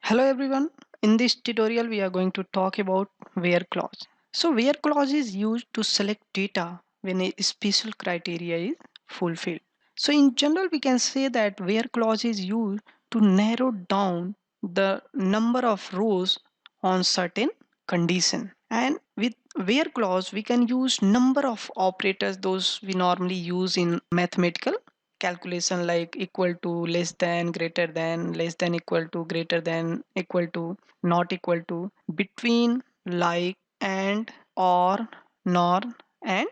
Hello everyone. In this tutorial we are going to talk about where clause. So where clause is used to select data when a special criteria is fulfilled. So in general we can say that where clause is used to narrow down the number of rows on certain condition. And with where clause we can use number of operators those we normally use in mathematical calculation like equal to, less than, greater than, less than equal to, greater than, equal to, not equal to, between, like, and, or, nor, and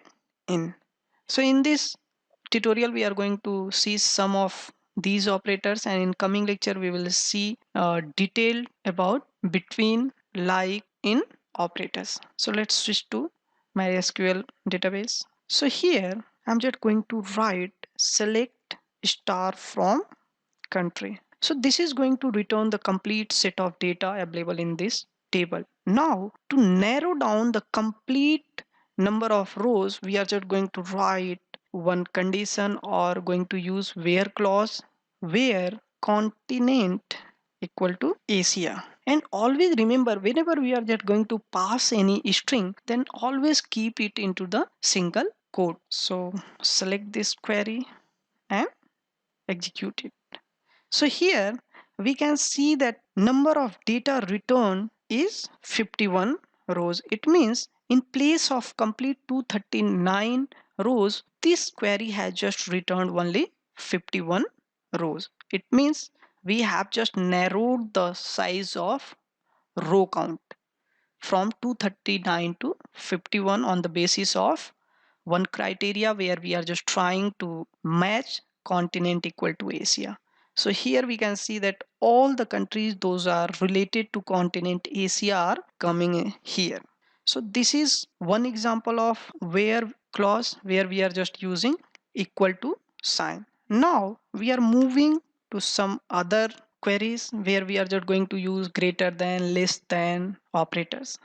in. So in this tutorial we are going to see some of these operators, and in coming lecture we will see detailed about between, like, in operators. So let's switch to MySQL database. So here I'm just going to write select star from country. So this is going to return the complete set of data available in this table. Now to narrow down the complete number of rows, we are just going to write one condition or going to use where clause where continent equal to Asia. And always remember, whenever we are just going to pass any string, then always keep it into the single quote. So select this query and execute it. So here we can see that number of data returned is 51 rows. It means in place of complete 239 rows, this query has just returned only 51 rows. It means we have just narrowed the size of row count from 239 to 51 on the basis of one criteria where we are just trying to match continent equal to Asia. So here we can see that all the countries those are related to continent Asia are coming here. So this is one example of where clause where we are just using equal to sign. Now we are moving to some other queries where we are just going to use greater than, less than operators.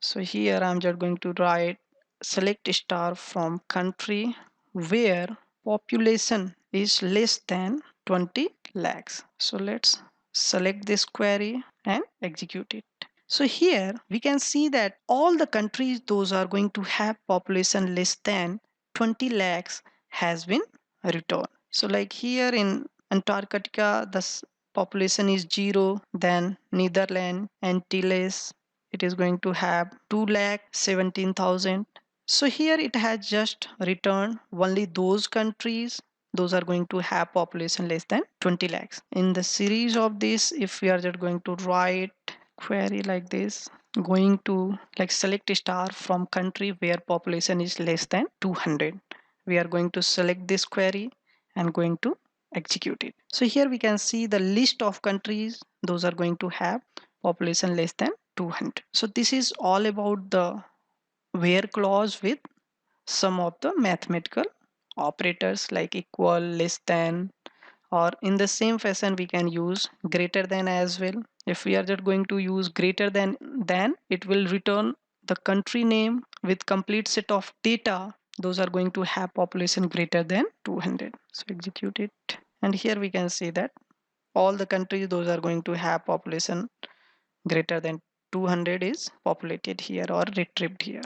So here I'm just going to write select star from country where population is less than 20 lakhs. So let's select this query and execute it. So here we can see that all the countries those are going to have population less than 20 lakhs has been returned. So like here in Antarctica, the population is 0, then Netherlands, Antilles, it is going to have 2,17,000. So here it has just returned only those countries those are going to have population less than 20 lakhs. In the series of this, if we are just going to write query like this, going to like select a star from country where population is less than 200, we are going to select this query and going to execute it. So here we can see the list of countries those are going to have population less than 200. So this is all about the where clause with some of the mathematical operators like equal, less than, or in the same fashion we can use greater than as well. If we are just going to use greater than, it will return the country name with complete set of data those are going to have population greater than 200. So execute it, and here we can see that all the countries those are going to have population greater than 200 is populated here or retrieved here.